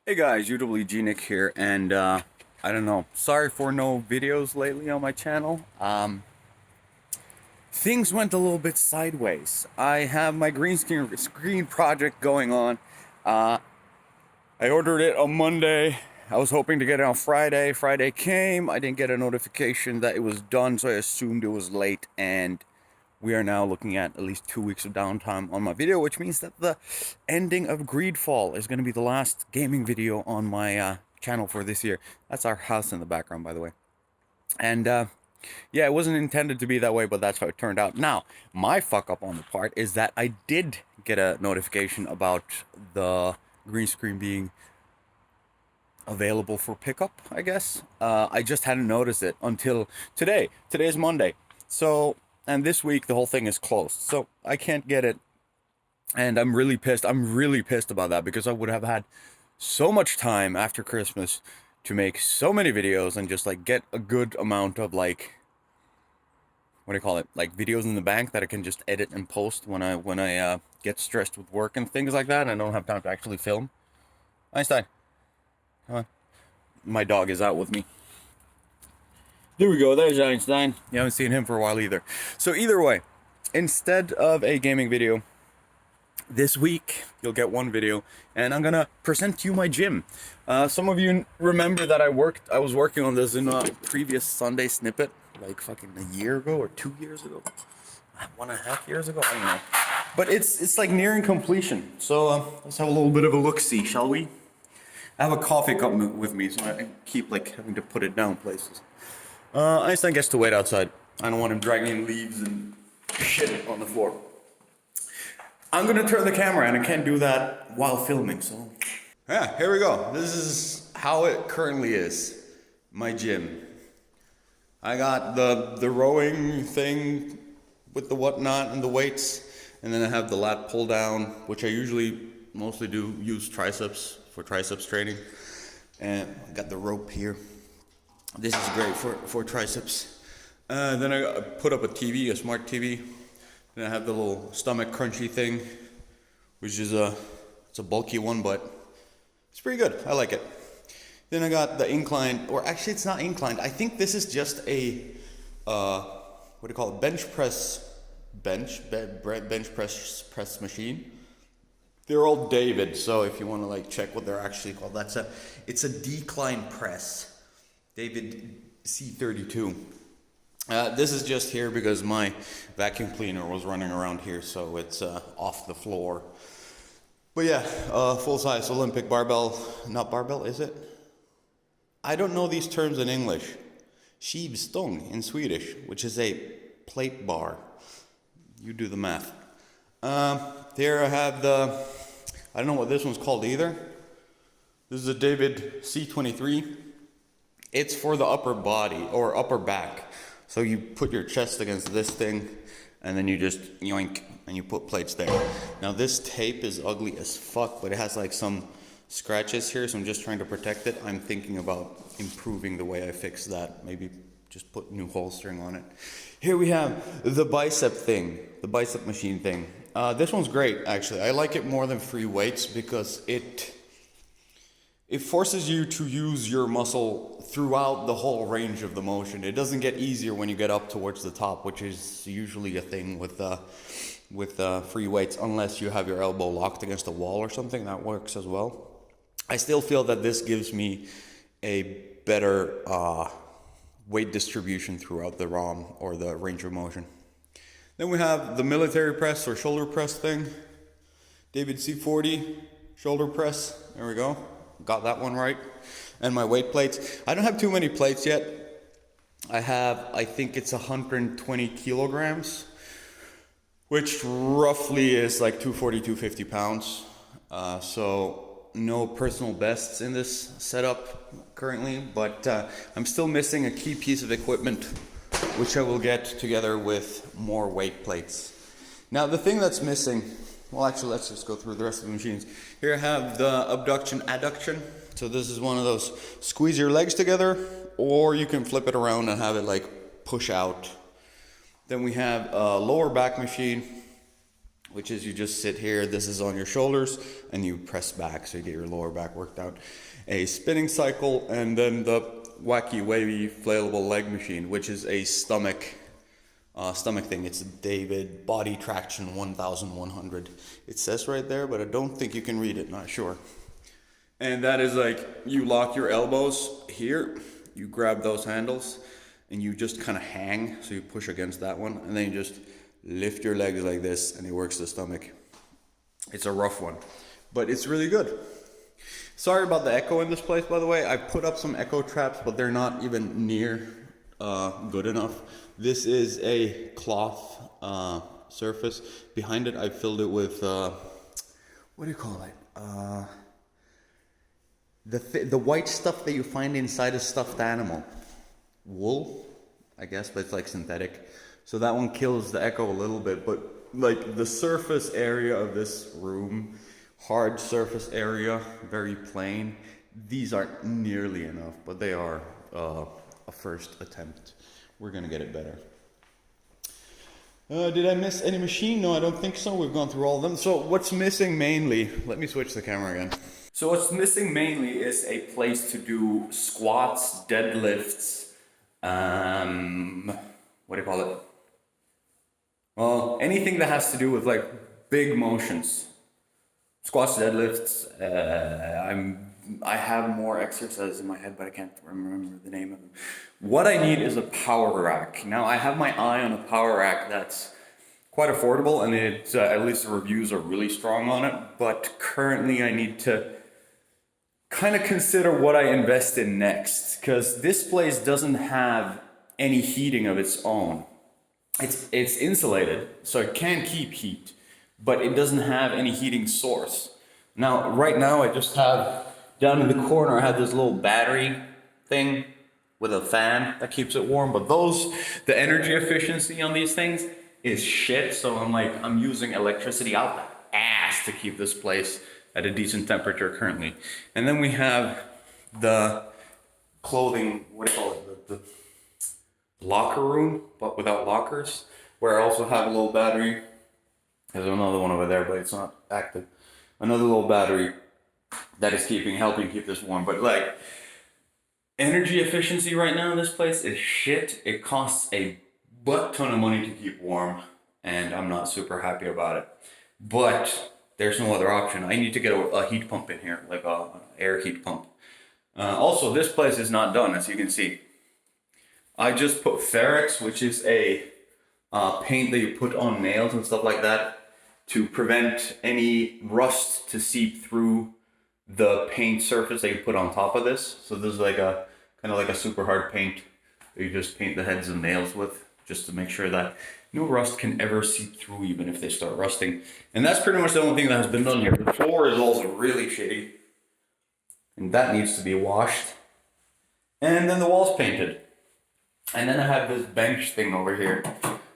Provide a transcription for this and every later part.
Hey guys, UWG Nick here, and I don't know. Sorry for no videos lately on my channel. Things went a little bit sideways. I have my green screen project going on. Uh, I ordered it on Monday. I was hoping to get it on Friday. Friday came. I didn't get a notification that it was done, so I assumed it was late, and we are now looking at least 2 weeks of downtime on my video, which means that the ending of Greedfall is going to be the last gaming video on my channel for this year. That's our house in the background, by the way. And yeah, it wasn't intended to be that way, but that's how it turned out. Now, my fuck up on the part is that I did get a notification about the green screen being available for pickup, I guess. I just hadn't noticed it until today. Today is Monday. So, and this week the whole thing is closed. So I can't get it. And I'm really pissed. I'm really pissed about that because I would have had so much time after Christmas to make so many videos and just like get a good amount of like, what do you call it? Like videos in the bank that I can just edit and post when I get stressed with work and things like that and I don't have time to actually film. Einstein, come on. My dog is out with me. There we go, there's Einstein. You haven't seen him for a while either. So either way, instead of a gaming video, this week you'll get one video and I'm gonna present to you my gym. Some of you remember that I was working on this in a previous Sunday snippet, like fucking a year ago or 2 years ago. 1.5 years ago, I don't know. But it's like nearing completion. So let's have a little bit of a look-see, shall we? I have a coffee cup with me, so I keep like having to put it down places. Einstein gets to wait outside. I don't want him dragging leaves and shit on the floor. I'm gonna turn the camera and I can't do that while filming, so. Yeah, here we go. This is how it currently is. My gym. I got the rowing thing with the whatnot and the weights, and then I have the lat pull down, which I usually mostly do use triceps for triceps training. And I got the rope here. This is great for triceps. Then I put up a TV, a smart TV. Then I have the little stomach crunchy thing, which is it's a bulky one, but it's pretty good. I like it. Then I got the inclined, or actually it's not inclined. I think this is just a what do you call it? Bench press press machine. They're all David, so if you want to like check what they're actually called, it's a decline press. David C32. This is just here because my vacuum cleaner was running around here, so it's off the floor. But yeah, full-size Olympic barbell, not barbell, is it? I don't know these terms in English. Skivstång in Swedish, which is a plate bar. You do the math. Here I have I don't know what this one's called either. This is a David C23. It's for the upper body or upper back. So you put your chest against this thing and then you just yoink and you put plates there. Now this tape is ugly as fuck, but it has like some scratches here, so I'm just trying to protect it. I'm thinking about improving the way I fix that. Maybe just put new holstering on it. Here we have the bicep thing, the bicep machine thing. This one's great actually. I like it more than free weights because it forces you to use your muscle throughout the whole range of the motion. It doesn't get easier when you get up towards the top, which is usually a thing with free weights, unless you have your elbow locked against a wall or something. That works as well. I still feel that this gives me a better weight distribution throughout the ROM or the range of motion. Then we have the military press or shoulder press thing. David C40 shoulder press. There we go. Got that one right. And my weight plates. I don't have too many plates yet. I think it's 120 kilograms, which roughly is like 240, 250 pounds. So no personal bests in this setup currently, but I'm still missing a key piece of equipment, which I will get together with more weight plates. Now the thing that's missing, well actually let's just go through the rest of the machines. Here I have the abduction adduction. So this is one of those squeeze your legs together, or you can flip it around and have it like push out. Then we have a lower back machine. which is you just sit here, this is on your shoulders, and you press back so you get your lower back worked out. A spinning cycle, and then the wacky wavy flailable leg machine, which is a stomach thing. It's a David body traction 1100. It says right there, but I don't think you can read it, not sure. And that is like, you lock your elbows here, you grab those handles, and you just kind of hang, so you push against that one, and then you just lift your legs like this, and it works the stomach. It's a rough one, but it's really good. Sorry about the echo in this place, by the way. I put up some echo traps, but they're not even near good enough. This is a cloth surface. Behind it, I filled it with, what do you call it? The white stuff that you find inside a stuffed animal. Wool, I guess, but it's like synthetic. So that one kills the echo a little bit, but like the surface area of this room, hard surface area, very plain. These aren't nearly enough, but they are a first attempt. We're gonna get it better. Did I miss any machine? No, I don't think so. We've gone through all of them. So what's missing mainly, let me switch the camera again. So what's missing mainly is a place to do squats, deadlifts, what do you call it? Well, anything that has to do with like big motions. Squats, deadlifts, I have more exercises in my head, but I can't remember the name of them. What I need is a power rack. Now I have my eye on a power rack that's quite affordable, and it's at least the reviews are really strong on it, but currently I need to kind of consider what I invest in next, because this place doesn't have any heating of its own. It's insulated, so it can keep heat, but it doesn't have any heating source. Now, right now, I just have, down in the corner, I have this little battery thing with a fan that keeps it warm, but the energy efficiency on these things is shit, so I'm using electricity out the ass to keep this place at a decent temperature currently. And then we have the clothing, what do you call it, the locker room, but without lockers, where I also have a little battery. There's another one over there, but it's not active. Another little battery that is helping keep this warm. But like, energy efficiency right now in this place is shit. It costs a butt ton of money to keep warm, and I'm not super happy about it. But there's no other option. I need to get a heat pump in here, like an air heat pump. Also, this place is not done, as you can see. I just put Ferrex, which is a paint that you put on nails and stuff like that to prevent any rust to seep through the paint surface that you put on top of this. So this is like a kind of like a super hard paint that you just paint the heads of nails with, just to make sure that no rust can ever seep through, even if they start rusting. And that's pretty much the only thing that has been done here. The floor is also really shitty, and that needs to be washed. And then the wall's painted. And then I have this bench thing over here,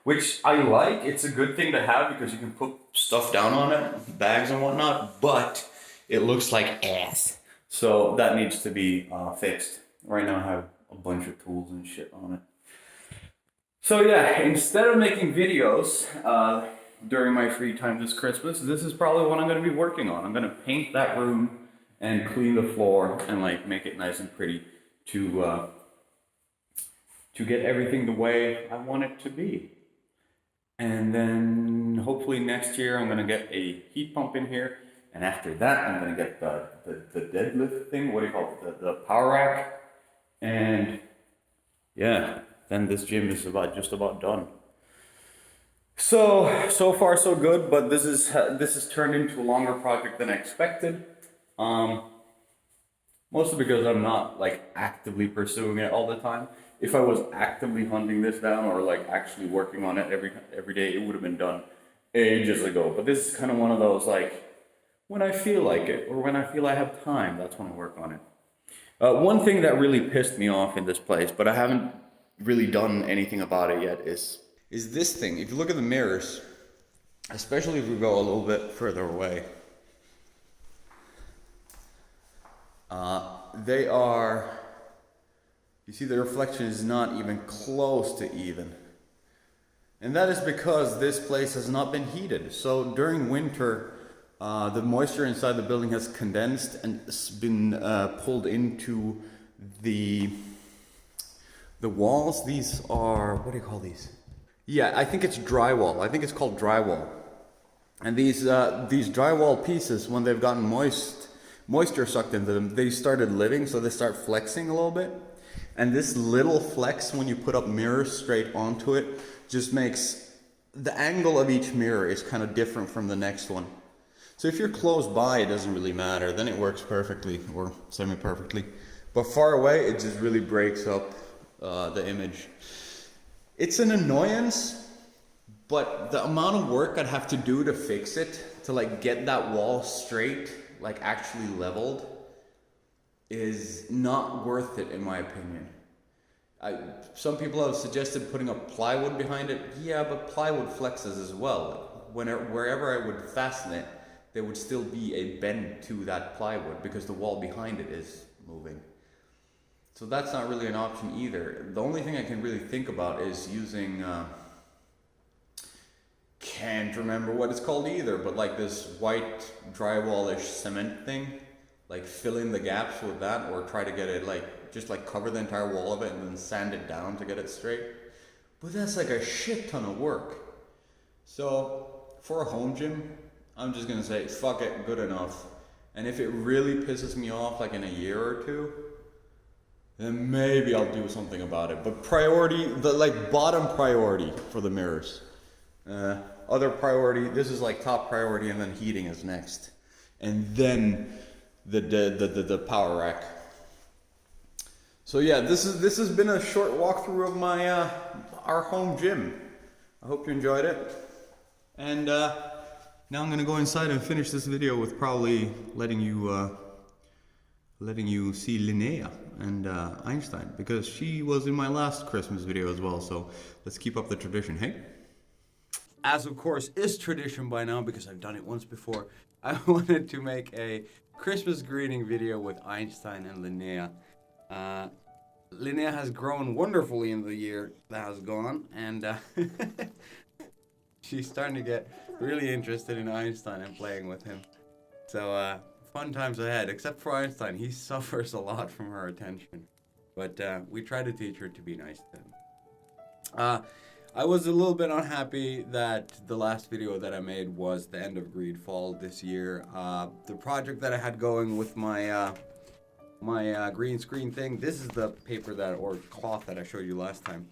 which I like. It's a good thing to have because you can put stuff down on it, bags and whatnot, but it looks like ass. So that needs to be fixed. Right now I have a bunch of tools and shit on it. So yeah, instead of making videos during my free time this Christmas, this is probably what I'm going to be working on. I'm going to paint that room and clean the floor and like make it nice and pretty to get everything the way I want it to be. And then hopefully next year I'm gonna get a heat pump in here, and after that I'm gonna get the deadlift thing, what do you call it, the power rack, and yeah, then this gym is just about done. So far so good, but this has turned into a longer project than I expected. Mostly because I'm not like actively pursuing it all the time. If I was actively hunting this down or like actually working on it every day, it would have been done ages ago. But this is kind of one of those like, when I feel like it or when I feel I have time, that's when I work on it. One thing that really pissed me off in this place, but I haven't really done anything about it yet, is this thing. If you look at the mirrors, especially if we go a little bit further away, they are, you see the reflection is not even close to even. And that is because this place has not been heated. So during winter, the moisture inside the building has condensed and it's been pulled into the walls. These are, what do you call these? Yeah, I think it's drywall. I think it's called drywall. And these drywall pieces, when they've gotten moisture sucked into them, they started living, so they start flexing a little bit. And this little flex, when you put up mirrors straight onto it, just makes the angle of each mirror is kind of different from the next one. So if you're close by, it doesn't really matter. Then it works perfectly or semi-perfectly. But far away, it just really breaks up the image. It's an annoyance, but the amount of work I'd have to do to fix it, to like get that wall straight, like actually leveled, is not worth it in my opinion. Some people have suggested putting up plywood behind it. Yeah, but plywood flexes as well. Wherever I would fasten it, there would still be a bend to that plywood because the wall behind it is moving. So that's not really an option either. The only thing I can really think about is using, can't remember what it's called either, but like this white drywall-ish cement thing, like fill in the gaps with that, or try to get it like, just like cover the entire wall of it and then sand it down to get it straight. But that's like a shit ton of work. So for a home gym, I'm just gonna say, fuck it, good enough. And if it really pisses me off like in a year or two, then maybe I'll do something about it. But priority, the like bottom priority for the mirrors. Other priority, this is like top priority, and then heating is next. And then the power rack. So yeah, this has been a short walkthrough of my our home gym. I hope you enjoyed it. And now I'm gonna go inside and finish this video with probably letting you see Linnéa and Einstein, because she was in my last Christmas video as well. So let's keep up the tradition, hey? As of course is tradition by now, because I've done it once before, I wanted to make a Christmas greeting video with Einstein and Linnéa. Linnéa has grown wonderfully in the year that has gone, and she's starting to get really interested in Einstein and playing with him. So fun times ahead, except for Einstein. He suffers a lot from her attention, but we try to teach her to be nice to him. I was a little bit unhappy that the last video that I made was the end of Greedfall this year. The project that I had going with my my green screen thing, this is the paper or cloth that I showed you last time.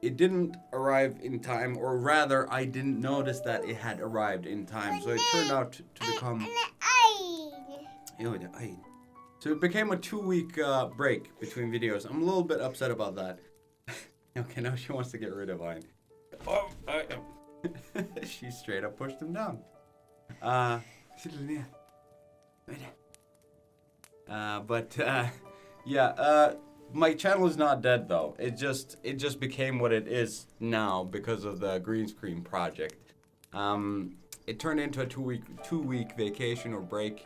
It didn't arrive in time, or rather, I didn't notice that it had arrived in time. So it turned out to become... So it became a 2-week break between videos. I'm a little bit upset about that. Okay, now she wants to get rid of Ein. Oh, she straight up pushed him down. Yeah, my channel is not dead though. It just became what it is now because of the green screen project. It turned into a two week vacation or break.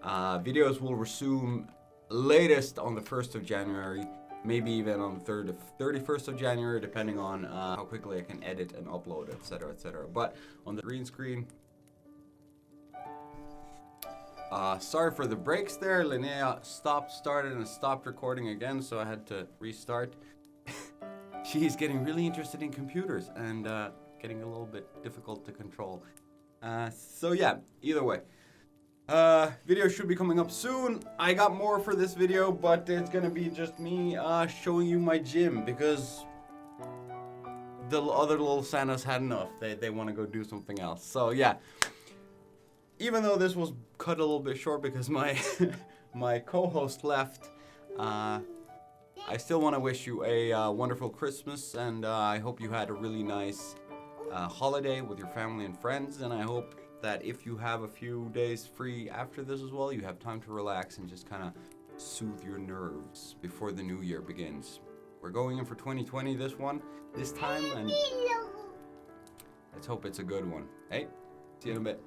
Videos will resume latest on the 1st of January, maybe even on the 31st of January, depending on how quickly I can edit and upload, etc., etc. But on the green screen, sorry for the breaks there. Linnéa started and stopped recording again, so I had to restart. She's getting really interested in computers and getting a little bit difficult to control. So yeah, either way. Video should be coming up soon. I got more for this video, but it's gonna be just me showing you my gym, because the other little Santas had enough. They want to go do something else. So yeah, even though this was cut a little bit short because my my co-host left, I still want to wish you a wonderful Christmas, and I hope you had a really nice holiday with your family and friends, and I hope that if you have a few days free after this as well, you have time to relax and just kind of soothe your nerves before the new year begins. We're going in for 2020 this time, and let's hope it's a good one. Hey, see you in a bit.